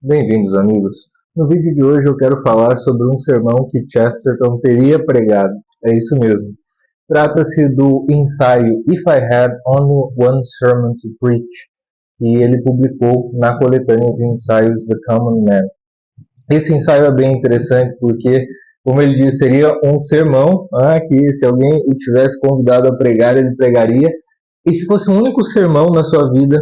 Bem-vindos, amigos. No vídeo de hoje eu quero falar sobre um sermão que Chesterton teria pregado. É isso mesmo. Trata-se do ensaio If I Had Only One Sermon to Preach, que ele publicou na coletânea de ensaios The Common Man. Esse ensaio é bem interessante porque, como ele diz, seria um sermão que se alguém o tivesse convidado a pregar, ele pregaria. E se fosse um único sermão na sua vida,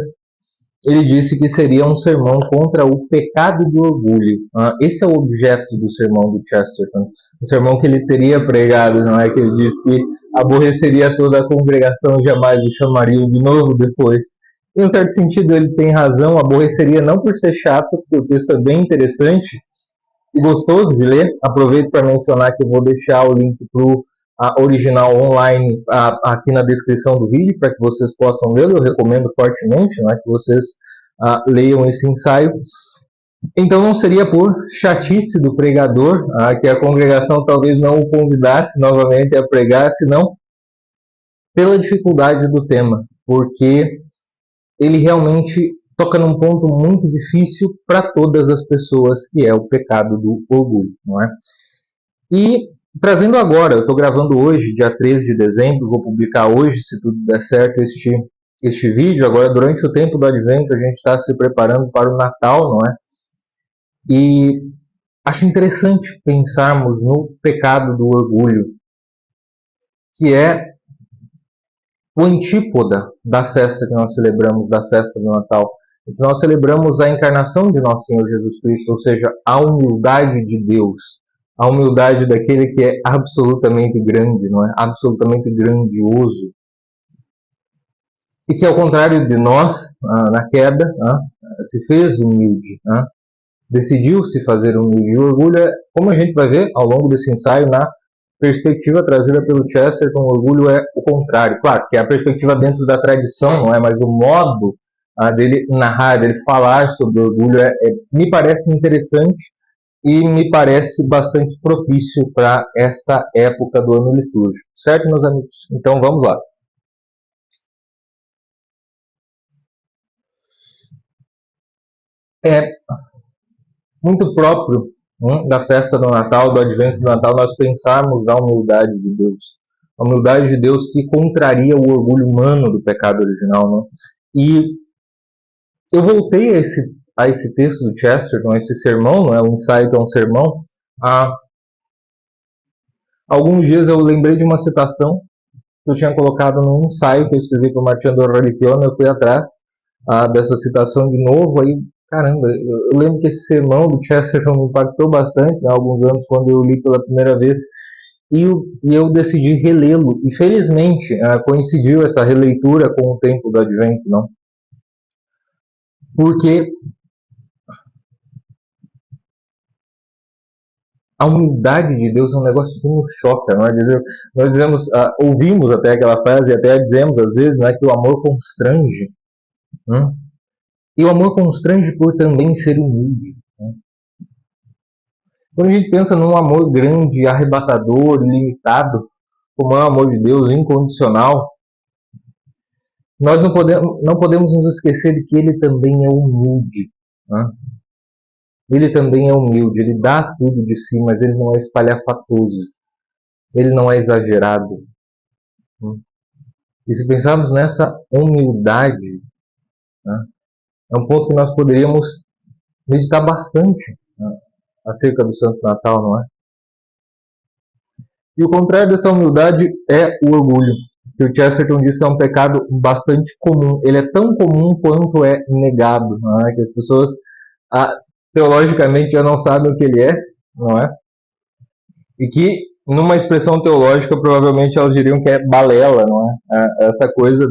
ele disse que seria um sermão contra o pecado do orgulho. Esse é o objeto do sermão do Chesterton. O sermão que ele teria pregado, não é? Que ele disse que aborreceria toda a congregação e jamais o chamariam de novo depois. Em um certo sentido, ele tem razão, aborreceria não por ser chato, porque o texto é bem interessante e gostoso de ler. Aproveito para mencionar que eu vou deixar o link para o original online aqui na descrição do vídeo, para que vocês possam lê-lo. Eu recomendo fortemente, né, que vocês leiam esse ensaio. Então não seria por chatice do pregador que a congregação talvez não o convidasse novamente a pregar, senão pela dificuldade do tema, porque ele realmente toca num ponto muito difícil para todas as pessoas, que é o pecado do orgulho, não é? E trazendo agora, eu estou gravando hoje, dia 13 de dezembro, vou publicar hoje, se tudo der certo, este vídeo. Agora, durante o tempo do Advento, a gente está se preparando para o Natal, não é? E acho interessante pensarmos no pecado do orgulho, que é o antípoda da festa que nós celebramos, da festa do Natal. Então, nós celebramos a encarnação de nosso Senhor Jesus Cristo, ou seja, a humildade de Deus, a humildade daquele que é absolutamente grande, não é? Absolutamente grandioso. E que, ao contrário de nós, na queda, se fez humilde, decidiu se fazer humilde. E o orgulho é, como a gente vai ver ao longo desse ensaio, na perspectiva trazida pelo Chesterton, o orgulho é o contrário. Claro, que é a perspectiva dentro da tradição, não é? Mas o modo dele narrar, dele falar sobre o orgulho me parece interessante e me parece bastante propício para esta época do ano litúrgico. Certo, meus amigos? Então vamos lá. É muito próprio da festa do Natal, do Advento do Natal, nós pensarmos na humildade de Deus. A humildade de Deus que contraria o orgulho humano do pecado original. Não? E eu voltei a esse texto do Chesterton, a esse sermão, não é? O ensaio que é um sermão. Há alguns dias eu lembrei de uma citação que eu tinha colocado num ensaio que eu escrevi para o Marchando Religione. Eu fui atrás dessa citação de novo, aí caramba, eu lembro que esse sermão do Chesterton me impactou bastante há alguns anos, quando eu li pela primeira vez, e eu decidi relê-lo, e felizmente coincidiu essa releitura com o tempo do Advento, não? Porque a humildade de Deus é um negócio que nos choca, não é? Nós dizemos, ouvimos até aquela frase, e até dizemos às vezes, que o amor constrange, e o amor constrange por também ser humilde. Quando a gente pensa num amor grande, arrebatador, ilimitado, como é o amor de Deus, incondicional, nós não podemos nos esquecer de que ele também é humilde. Né? Ele também é humilde, ele dá tudo de si, mas ele não é espalhafatoso, ele não é exagerado. E se pensarmos nessa humildade, é um ponto que nós poderíamos meditar bastante acerca do Santo Natal, não é? E o contrário dessa humildade é o orgulho, que o Chesterton diz que é um pecado bastante comum. Ele é tão comum quanto é negado, não é? Que as pessoas teologicamente já não sabem o que ele é, não é? E que, numa expressão teológica, provavelmente elas diriam que é balela, não é? Essa coisa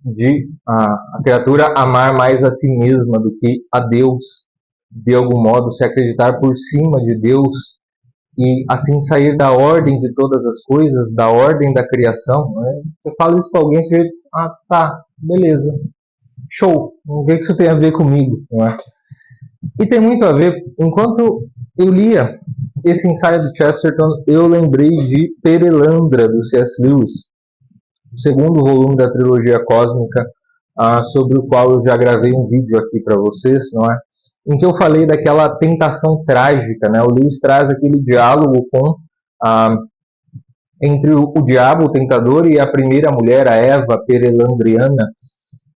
de a criatura amar mais a si mesma do que a Deus, de algum modo, se acreditar por cima de Deus, e assim sair da ordem de todas as coisas, da ordem da criação. Né? Você fala isso para alguém, você diz, tá, beleza, show, o que isso tem a ver comigo? Não é? E tem muito a ver, enquanto eu lia esse ensaio do Chesterton, eu lembrei de Perelandra, do C.S. Lewis, o segundo volume da trilogia cósmica, sobre o qual eu já gravei um vídeo aqui para vocês, não é? em que eu falei daquela tentação trágica, né? O Lewis traz aquele diálogo entre o diabo, o tentador, e a primeira mulher, a Eva Perelandriana,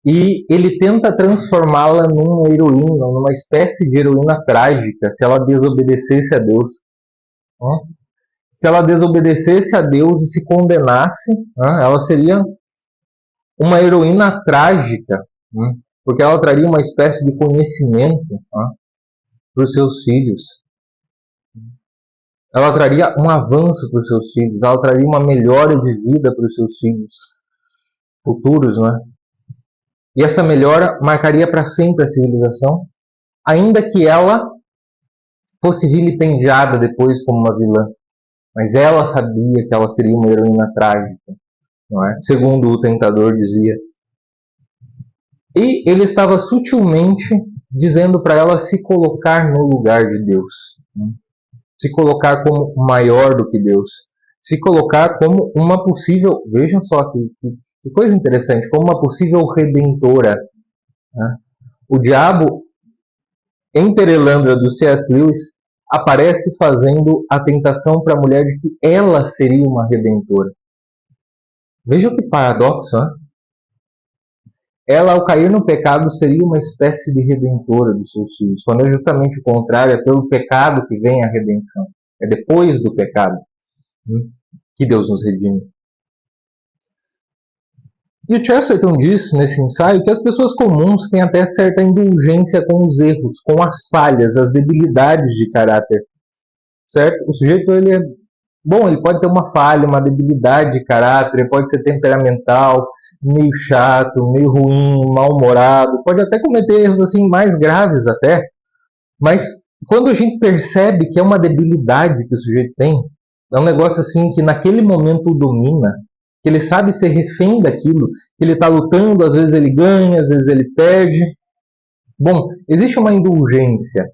e ele tenta transformá-la numa heroína, numa espécie de heroína trágica, se ela desobedecesse a Deus. Se ela desobedecesse a Deus e se condenasse, ela seria uma heroína trágica, porque ela traria uma espécie de conhecimento para os seus filhos. Ela traria um avanço para os seus filhos, ela traria uma melhora de vida para os seus filhos futuros, né? E essa melhora marcaria para sempre a civilização, ainda que ela fosse vilipendiada depois como uma vilã. Mas ela sabia que ela seria uma heroína trágica, não é? Segundo o tentador dizia. E ele estava sutilmente dizendo para ela se colocar no lugar de Deus, se colocar como maior do que Deus, se colocar como uma possível, vejam só que coisa interessante, como uma possível redentora. O diabo, em Perelandra, do C.S. Lewis, aparece fazendo a tentação para a mulher de que ela seria uma redentora. Vejam que paradoxo, né? Ela, ao cair no pecado, seria uma espécie de redentora dos seus filhos, quando é justamente o contrário, é pelo pecado que vem a redenção. É depois do pecado que Deus nos redime. E o Chesterton diz nesse ensaio que as pessoas comuns têm até certa indulgência com os erros, com as falhas, as debilidades de caráter. Certo? O sujeito, ele pode ter uma falha, uma debilidade de caráter, ele pode ser temperamental, meio chato, meio ruim, mal-humorado, pode até cometer erros assim mais graves até, mas quando a gente percebe que é uma debilidade que o sujeito tem, é um negócio assim que naquele momento o domina, que ele sabe ser refém daquilo, que ele está lutando, às vezes ele ganha, às vezes ele perde. Bom, existe uma indulgência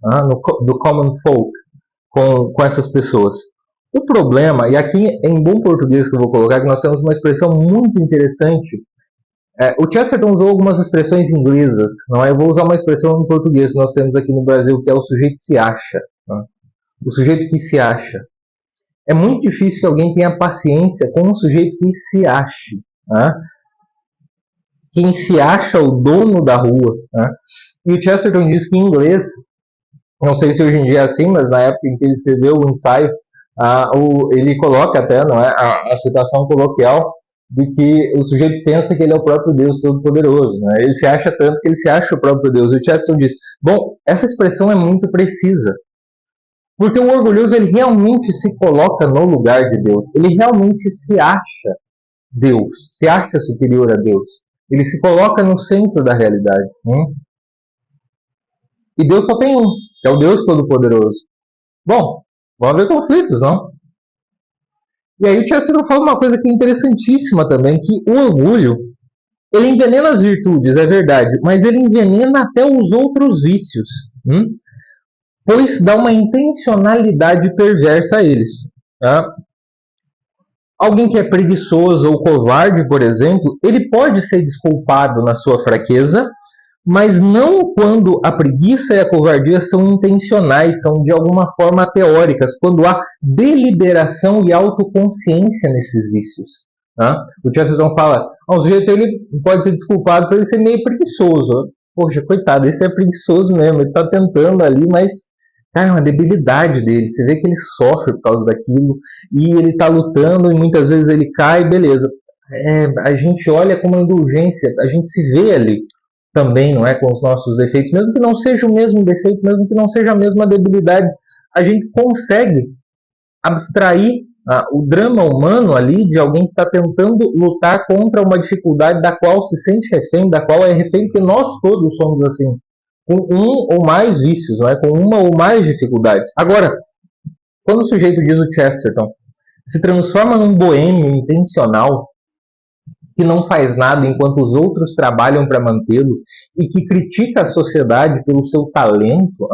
do common folk com essas pessoas. O problema, e aqui em bom português que eu vou colocar, que nós temos uma expressão muito interessante. O Chesterton usou algumas expressões inglesas, não é? Eu vou usar uma expressão em português que nós temos aqui no Brasil, que é o sujeito se acha. O sujeito que se acha. É muito difícil que alguém tenha paciência com um sujeito que se ache. Quem se acha o dono da rua. E o Chesterton diz que em inglês, não sei se hoje em dia é assim, mas na época em que ele escreveu o ensaio, ele coloca até, não é, a citação coloquial de que o sujeito pensa que ele é o próprio Deus Todo-Poderoso. Né? Ele se acha tanto que ele se acha o próprio Deus. E o Chesterton diz, essa expressão é muito precisa. Porque o orgulhoso, ele realmente se coloca no lugar de Deus. Ele realmente se acha Deus, se acha superior a Deus. Ele se coloca no centro da realidade. E Deus só tem um, que é o Deus Todo-Poderoso. Bom, vão haver conflitos, não? E aí o Chesterton fala uma coisa que é interessantíssima também, que o orgulho, ele envenena as virtudes, é verdade, mas ele envenena até os outros vícios, pois dá uma intencionalidade perversa a eles. Alguém que é preguiçoso ou covarde, por exemplo, ele pode ser desculpado na sua fraqueza, mas não quando a preguiça e a covardia são intencionais, são de alguma forma teóricas, quando há deliberação e autoconsciência nesses vícios. O Chesterton fala, o sujeito ele pode ser desculpado por ele ser meio preguiçoso. Poxa, coitado, esse é preguiçoso mesmo, ele está tentando ali, mas cara, é uma debilidade dele, você vê que ele sofre por causa daquilo, e ele está lutando, e muitas vezes ele cai, beleza. A gente olha com uma indulgência, a gente se vê ali também, não é, com os nossos defeitos, mesmo que não seja o mesmo defeito, mesmo que não seja a mesma debilidade, a gente consegue abstrair o drama humano ali de alguém que está tentando lutar contra uma dificuldade da qual se sente refém, da qual é refém, porque nós todos somos assim, com um ou mais vícios, não é? Com uma ou mais dificuldades. Agora, quando o sujeito, diz o Chesterton, se transforma num boêmio intencional, que não faz nada enquanto os outros trabalham para mantê-lo, e que critica a sociedade pelo seu talento,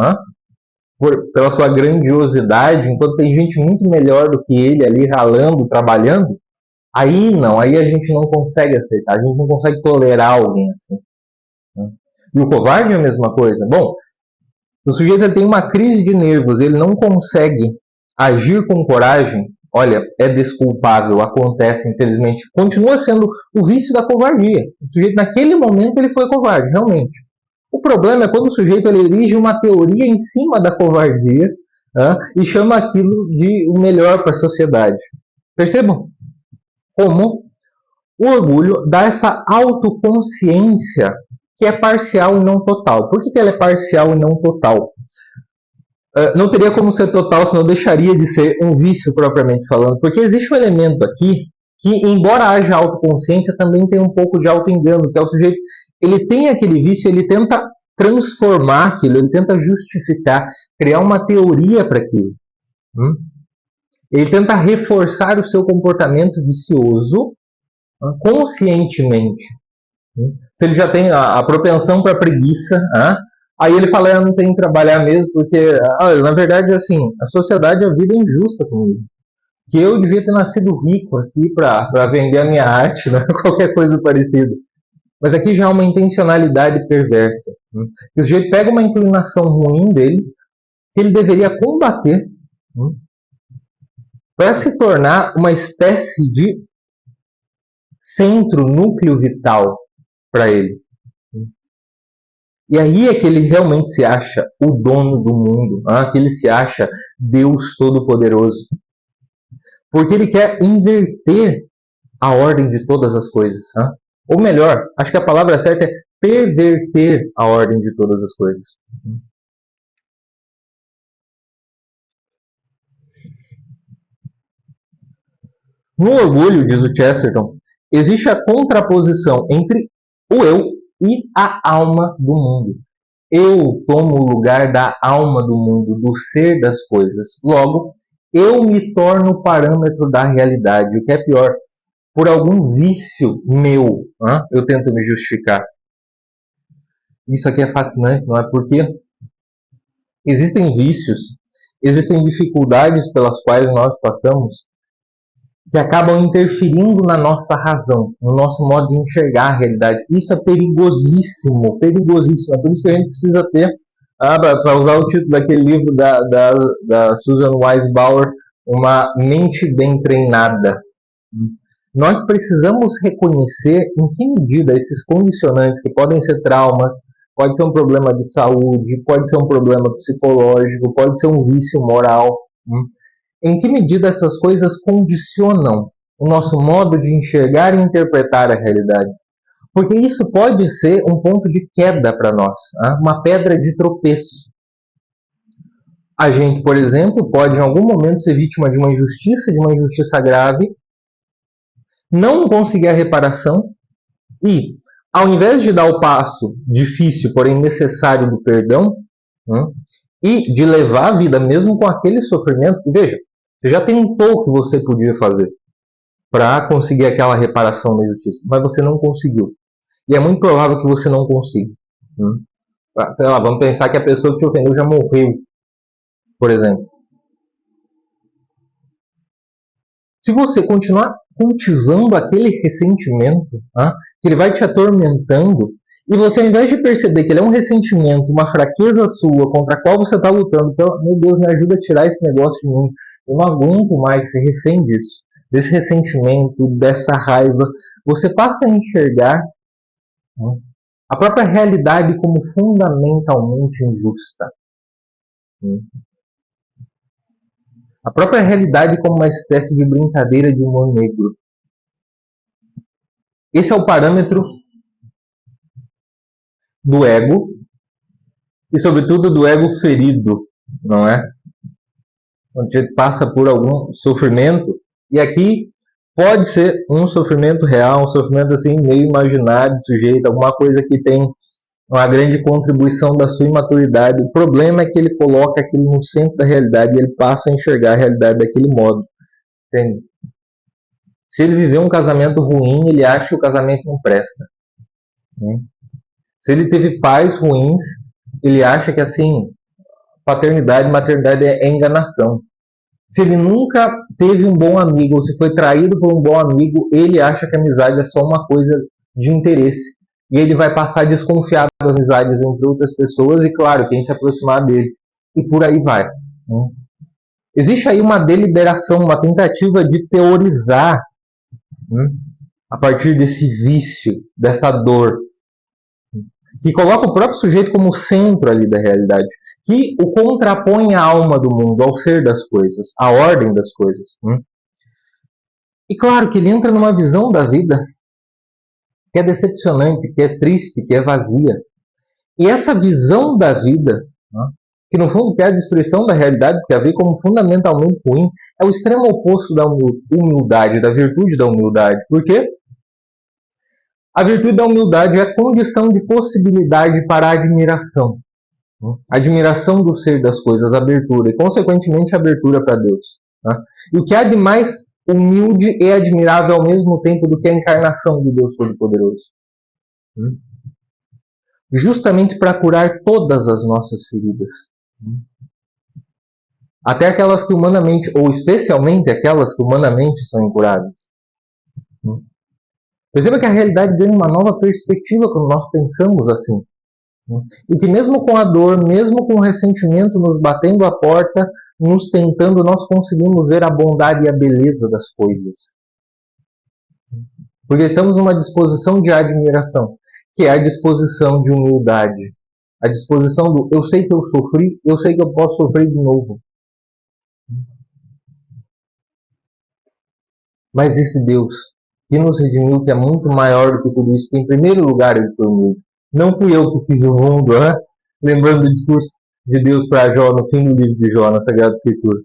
pela sua grandiosidade, enquanto tem gente muito melhor do que ele ali ralando, trabalhando, aí a gente não consegue aceitar, a gente não consegue tolerar alguém assim. E o covarde é a mesma coisa. Bom, O sujeito ele tem uma crise de nervos, ele não consegue agir com coragem, olha, é desculpável, acontece, infelizmente. Continua sendo o vício da covardia. O sujeito, naquele momento, ele foi covarde, realmente. O problema é quando o sujeito ele erige uma teoria em cima da covardia, e chama aquilo de o melhor para a sociedade. Percebam como o orgulho dá essa autoconsciência que é parcial e não total. Por que ela é parcial e não total? Não teria como ser total, senão deixaria de ser um vício propriamente falando, porque existe um elemento aqui que, embora haja autoconsciência, também tem um pouco de autoengano, que é o sujeito, ele tem aquele vício, ele tenta transformar aquilo, ele tenta justificar, criar uma teoria para aquilo. Ele tenta reforçar o seu comportamento vicioso conscientemente. Se ele já tem a propensão para preguiça, aí ele fala, eu não tenho que trabalhar mesmo, porque, na verdade, assim, a sociedade, a vida é injusta comigo. Que eu devia ter nascido rico aqui para vender a minha arte, né? Qualquer coisa parecida. Mas aqui já há uma intencionalidade perversa. Que o sujeito pega uma inclinação ruim dele, que ele deveria combater, para se tornar uma espécie de centro, núcleo vital para ele. E aí é que ele realmente se acha o dono do mundo, que ele se acha Deus Todo-Poderoso. Porque ele quer inverter a ordem de todas as coisas. Ou melhor, acho que a palavra certa é perverter a ordem de todas as coisas. No orgulho, diz o Chesterton, existe a contraposição entre o eu e a alma do mundo. Eu tomo o lugar da alma do mundo, do ser das coisas. Logo, eu me torno o parâmetro da realidade. O que é pior, por algum vício meu, eu tento me justificar. Isso aqui é fascinante, não é? Porque existem vícios, existem dificuldades pelas quais nós passamos que acabam interferindo na nossa razão, no nosso modo de enxergar a realidade. Isso é perigosíssimo, perigosíssimo. É por isso que a gente precisa ter, para usar o título daquele livro da Susan Weisbauer, uma mente bem treinada. Nós precisamos reconhecer em que medida esses condicionantes, que podem ser traumas, pode ser um problema de saúde, pode ser um problema psicológico, pode ser um vício moral, em que medida essas coisas condicionam o nosso modo de enxergar e interpretar a realidade. Porque isso pode ser um ponto de queda para nós, uma pedra de tropeço. A gente, por exemplo, pode em algum momento ser vítima de uma injustiça grave, não conseguir a reparação e, ao invés de dar o passo difícil, porém necessário do perdão, e de levar a vida mesmo com aquele sofrimento, veja, você já tentou o que você podia fazer para conseguir aquela reparação da justiça, mas você não conseguiu. E é muito provável que você não consiga. Sei lá, vamos pensar que a pessoa que te ofendeu já morreu, por exemplo. Se você continuar cultivando aquele ressentimento, que ele vai te atormentando, e você, ao invés de perceber que ele é um ressentimento, uma fraqueza sua, contra a qual você está lutando, então, meu Deus, me ajuda a tirar esse negócio de mim, eu não aguento mais ser refém disso, desse ressentimento, dessa raiva, você passa a enxergar a própria realidade como fundamentalmente injusta. A própria realidade como uma espécie de brincadeira de humor negro. Esse é o parâmetro do ego e, sobretudo, do ego ferido, não é? Quando a gente passa por algum sofrimento, e aqui pode ser um sofrimento real, um sofrimento assim meio imaginário do sujeito, alguma coisa que tem uma grande contribuição da sua imaturidade. O problema é que ele coloca aquilo no centro da realidade e ele passa a enxergar a realidade daquele modo. Entende? Se ele viveu um casamento ruim, ele acha que o casamento não presta. Se ele teve pais ruins, ele acha que assim, paternidade, maternidade é enganação. Se ele nunca teve um bom amigo, ou se foi traído por um bom amigo, ele acha que a amizade é só uma coisa de interesse. E ele vai passar a desconfiar das amizades entre outras pessoas e, claro, quem se aproximar dele. E por aí vai. Existe aí uma deliberação, uma tentativa de teorizar a partir desse vício, dessa dor, que coloca o próprio sujeito como centro ali da realidade, que o contrapõe à alma do mundo, ao ser das coisas, à ordem das coisas. E claro que ele entra numa visão da vida que é decepcionante, que é triste, que é vazia. E essa visão da vida, que no fundo quer a destruição da realidade, porque a vê como fundamentalmente ruim, é o extremo oposto da humildade, da virtude da humildade. Por quê? A virtude da humildade é a condição de possibilidade para a admiração. Admiração do ser das coisas, abertura, e consequentemente abertura para Deus. E o que há de mais humilde e admirável ao mesmo tempo do que a encarnação do Deus Todo-Poderoso. Justamente para curar todas as nossas feridas. Até aquelas que humanamente, ou especialmente aquelas que humanamente são incuráveis. Perceba que a realidade ganha uma nova perspectiva quando nós pensamos assim. E que mesmo com a dor, mesmo com o ressentimento nos batendo a porta, nos tentando, nós conseguimos ver a bondade e a beleza das coisas. Porque estamos numa disposição de admiração, que é a disposição de humildade. A disposição do eu sei que eu sofri, eu sei que eu posso sofrer de novo. Mas esse Deus que nos redimiu, que é muito maior do que tudo isso, que em primeiro lugar ele foi humilde. Não fui eu que fiz o mundo, lembrando do discurso de Deus para Jó no fim do livro de Jó, na Sagrada Escritura.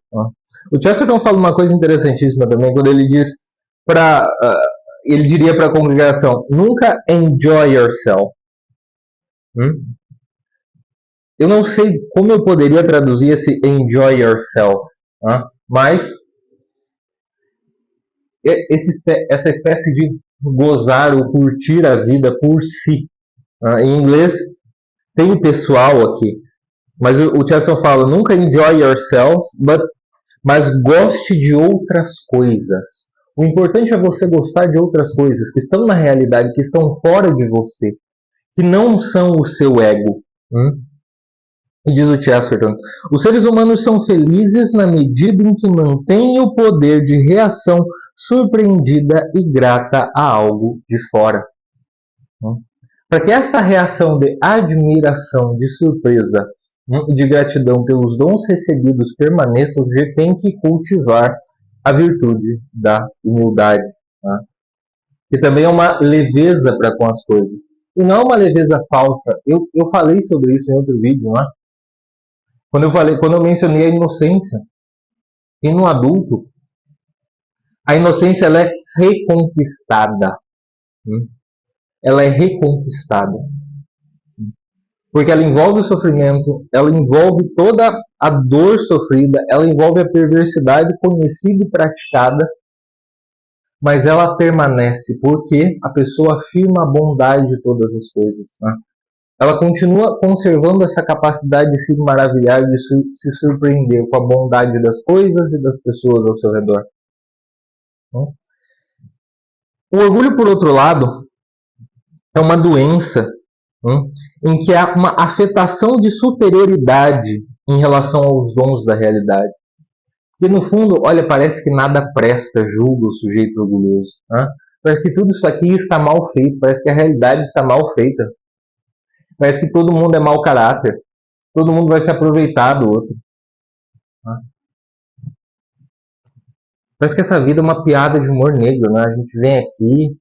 O Chesterton fala uma coisa interessantíssima também, quando ele diz ele diria para a congregação, nunca enjoy yourself. Eu não sei como eu poderia traduzir esse enjoy yourself, mas essa espécie de gozar ou curtir a vida por si. Em inglês tem o pessoal aqui, mas o Chesterton fala, nunca enjoy yourselves, mas goste de outras coisas. O importante é você gostar de outras coisas que estão na realidade, que estão fora de você, que não são o seu ego. E diz o Chesterton, os seres humanos são felizes na medida em que mantêm o poder de reação surpreendida e grata a algo de fora. Para que essa reação de admiração, de surpresa e de gratidão pelos dons recebidos permaneça, você tem que cultivar a virtude da humildade, que também é uma leveza para com as coisas. E não é uma leveza falsa. Eu falei sobre isso em outro vídeo, Quando eu mencionei a inocência. E no adulto, a inocência ela é reconquistada. Ela é reconquistada. Porque ela envolve o sofrimento, ela envolve toda a dor sofrida, ela envolve a perversidade conhecida e praticada, mas ela permanece porque a pessoa afirma a bondade de todas as coisas. Ela continua conservando essa capacidade de se maravilhar, de se surpreender com a bondade das coisas e das pessoas ao seu redor. O orgulho, por outro lado, é uma doença em que há uma afetação de superioridade em relação aos dons da realidade. Porque no fundo, olha, parece que nada presta, julga o sujeito orgulhoso. Parece que tudo isso aqui está mal feito, parece que a realidade está mal feita. Parece que todo mundo é mau caráter, todo mundo vai se aproveitar do outro. Parece que essa vida é uma piada de humor negro, A gente vem aqui,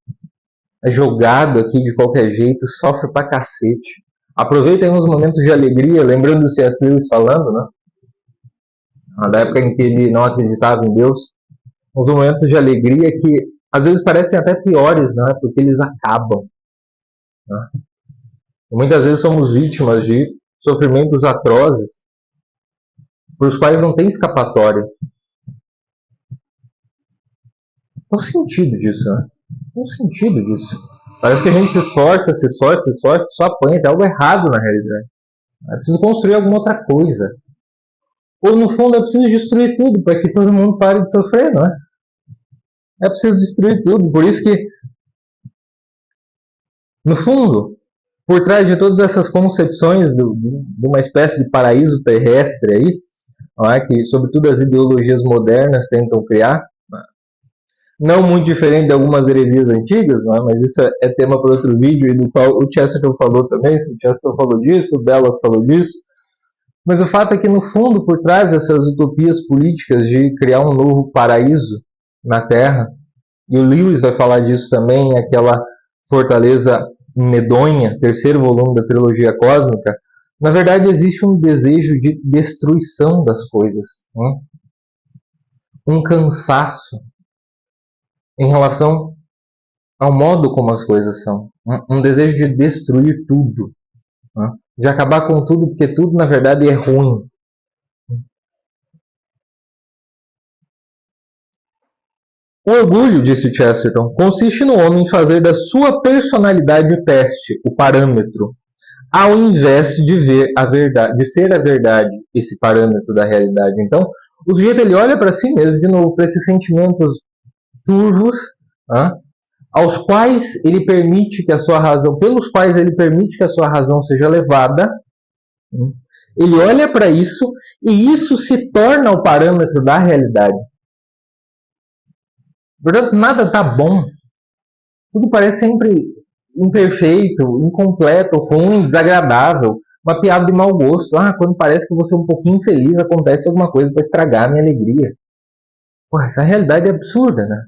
é jogado aqui de qualquer jeito, sofre pra cacete. Aproveita aí uns momentos de alegria, lembrando do C.S. Lewis falando, Da época em que ele não acreditava em Deus. Uns momentos de alegria que às vezes parecem até piores, Porque eles acabam. Muitas vezes somos vítimas de sofrimentos atrozes, por os quais não tem escapatória. Qual o sentido disso, Qual o sentido disso? Parece que a gente se esforça, só apanha, tem algo errado na realidade. É preciso construir alguma outra coisa. Ou no fundo é preciso destruir tudo para que todo mundo pare de sofrer, É preciso destruir tudo. Por isso que, no fundo, por trás de todas essas concepções de uma espécie de paraíso terrestre aí, não é? Que sobretudo as ideologias modernas tentam criar, não muito diferente de algumas heresias antigas, não é? Mas isso é tema para outro vídeo, e do qual o Chesterton falou também, o Chesterton falou disso, o Belloc falou disso, mas o fato é que no fundo, por trás dessas utopias políticas de criar um novo paraíso na Terra, e o Lewis vai falar disso também, aquela Fortaleza Medonha, terceiro volume da trilogia cósmica, na verdade existe um desejo de destruição das coisas, né? Um cansaço em relação ao modo como as coisas são, um desejo de destruir tudo, né? De acabar com tudo, porque tudo na verdade é ruim. O orgulho, disse Chesterton, consiste no homem fazer da sua personalidade o teste, o parâmetro, ao invés de ver a verdade, de ser a verdade esse parâmetro da realidade. Então, o sujeito ele olha para si mesmo, de novo, para esses sentimentos turvos, aos quais ele permite que a sua razão, pelos quais ele permite que a sua razão seja levada. Ele olha para isso e isso se torna o parâmetro da realidade. Portanto, nada está bom. Tudo parece sempre imperfeito, incompleto, ruim, desagradável. Uma piada de mau gosto. Quando parece que eu vou ser um pouquinho feliz, acontece alguma coisa para estragar a minha alegria. Pô, essa realidade é absurda, né?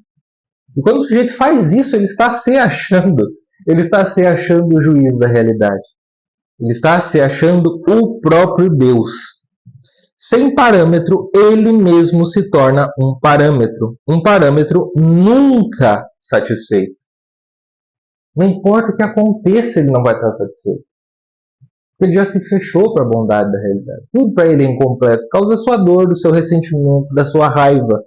E quando o sujeito faz isso, ele está se achando. Ele está se achando o juiz da realidade. Ele está se achando o próprio Deus. Sem parâmetro, ele mesmo se torna um parâmetro. Um parâmetro nunca satisfeito. Não importa o que aconteça, ele não vai estar satisfeito. Ele já se fechou para a bondade da realidade. Tudo para ele é incompleto, por causa da sua dor, do seu ressentimento, da sua raiva.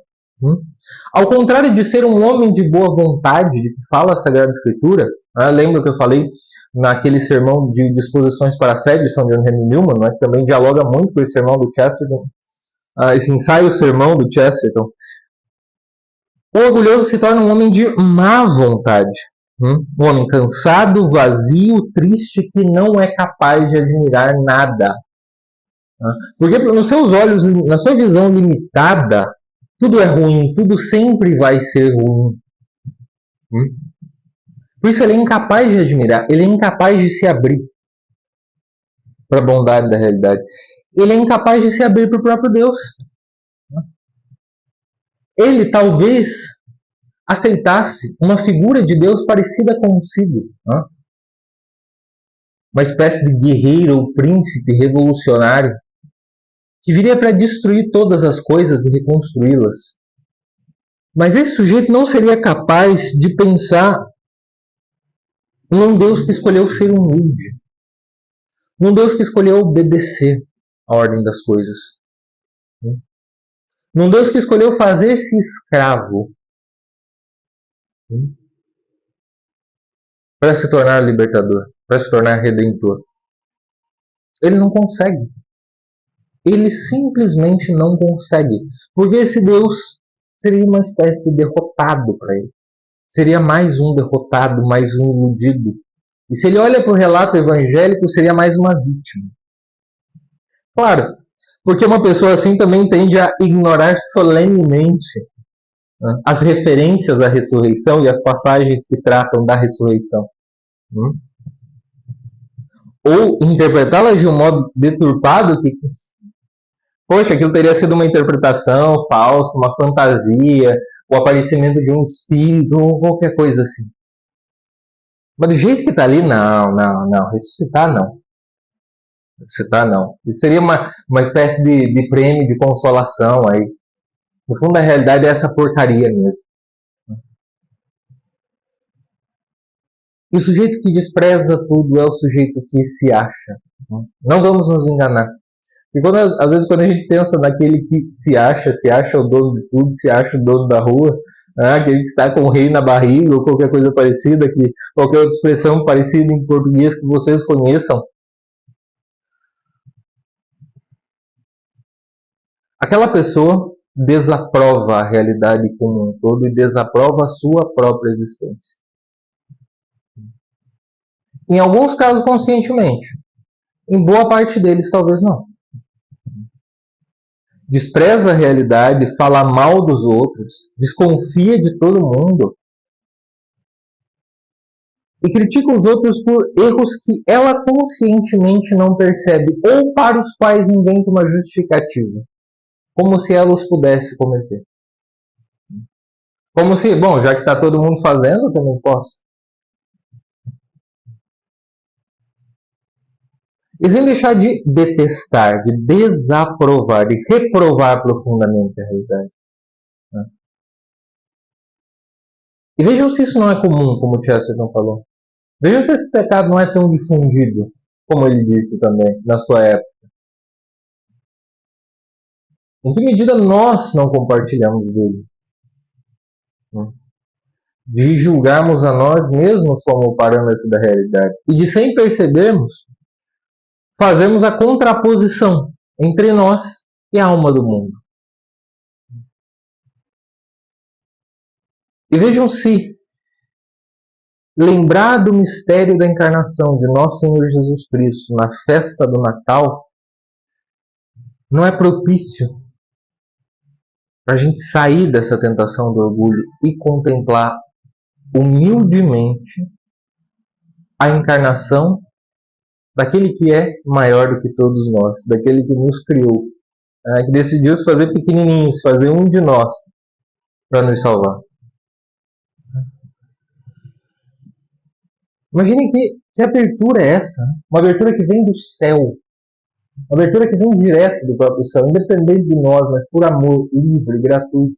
Ao contrário de ser um homem de boa vontade, de que fala a Sagrada Escritura, lembra que eu falei naquele sermão de disposições para a fé de São John Henry Newman, que também dialoga muito com esse sermão do Chesterton, esse ensaio-sermão do Chesterton. O orgulhoso se torna um homem de má vontade, um homem cansado, vazio, triste, que não é capaz de admirar nada. Porque nos seus olhos, na sua visão limitada, tudo é ruim, tudo sempre vai ser ruim. Por isso ele é incapaz de admirar, ele é incapaz de se abrir para a bondade da realidade. Ele é incapaz de se abrir para o próprio Deus. Ele talvez aceitasse uma figura de Deus parecida consigo. Uma espécie de guerreiro ou príncipe revolucionário que viria para destruir todas as coisas e reconstruí-las. Mas esse sujeito não seria capaz de pensar num Deus que escolheu ser humilde, num Deus que escolheu obedecer à ordem das coisas, num Deus que escolheu fazer-se escravo para se tornar libertador, para se tornar redentor. Ele não consegue. Ele simplesmente não consegue. Porque esse Deus seria uma espécie de derrotado para ele. Seria mais um derrotado, mais um iludido. E se ele olha para o relato evangélico, seria mais uma vítima. Claro, porque uma pessoa assim também tende a ignorar solenemente as referências à ressurreição e as passagens que tratam da ressurreição. Ou interpretá-las de um modo deturpado que, poxa, aquilo teria sido uma interpretação falsa, uma fantasia, o aparecimento de um espírito, ou qualquer coisa assim. Mas do jeito que está ali, não, ressuscitar não. Ressuscitar não. Isso seria uma espécie de prêmio de consolação aí. No fundo, a realidade é essa porcaria mesmo. E o sujeito que despreza tudo é o sujeito que se acha. Não vamos nos enganar. E às vezes quando a gente pensa naquele que se acha o dono de tudo, se acha o dono da rua, aquele que está com o rei na barriga ou qualquer coisa parecida, qualquer outra expressão parecida em português que vocês conheçam, aquela pessoa desaprova a realidade como um todo e desaprova a sua própria existência. Em alguns casos conscientemente. Em boa parte deles talvez não. Despreza a realidade, fala mal dos outros, desconfia de todo mundo e critica os outros por erros que ela conscientemente não percebe ou para os quais inventa uma justificativa, como se ela os pudesse cometer. Como se, bom, já que está todo mundo fazendo, eu também posso. E sem deixar de detestar, de desaprovar, de reprovar profundamente a realidade. E vejam se isso não é comum, como o Chesterton falou. Vejam se esse pecado não é tão difundido, como ele disse também, na sua época. Em que medida nós não compartilhamos dele? De julgarmos a nós mesmos como parâmetro da realidade. E de, sem percebermos, fazemos a contraposição entre nós e a alma do mundo. E vejam se lembrar do mistério da encarnação de Nosso Senhor Jesus Cristo na festa do Natal não é propício para a gente sair dessa tentação do orgulho e contemplar humildemente a encarnação daquele que é maior do que todos nós, daquele que nos criou, que decidiu se fazer pequenininhos, fazer um de nós para nos salvar. Imaginem que abertura é essa? Uma abertura que vem do céu, uma abertura que vem direto do próprio céu, independente de nós, mas por amor, livre, gratuito.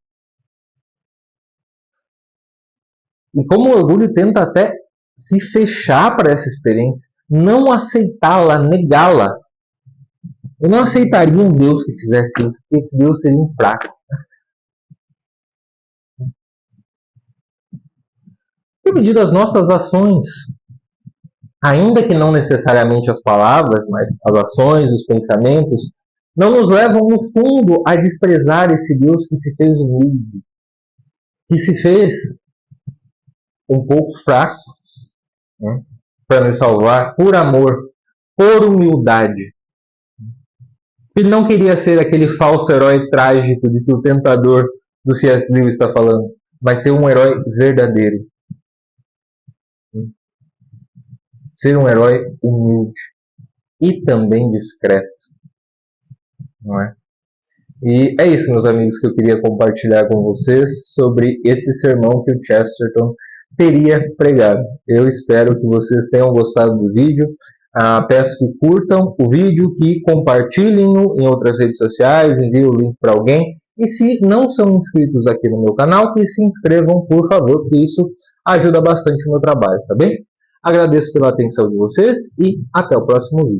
E como o orgulho tenta até se fechar para essa experiência, não aceitá-la, negá-la. Eu não aceitaria um Deus que fizesse isso, porque esse Deus seria um fraco. Em medida as nossas ações, ainda que não necessariamente as palavras, mas as ações, os pensamentos, não nos levam, no fundo, a desprezar esse Deus que se fez humilde, que se fez um pouco fraco, né, para nos salvar, por amor, por humildade. Ele não queria ser aquele falso herói trágico de que o tentador do C.S. Lewis está falando, mas ser um herói verdadeiro. Ser um herói humilde e também discreto, não é? E é isso, meus amigos, que eu queria compartilhar com vocês sobre esse sermão que o Chesterton teria pregado. Eu espero que vocês tenham gostado do vídeo. Peço que curtam o vídeo, que compartilhem-no em outras redes sociais, enviem o link para alguém. E se não são inscritos aqui no meu canal, que se inscrevam, por favor, porque isso ajuda bastante o meu trabalho, tá bem? Agradeço pela atenção de vocês e até o próximo vídeo.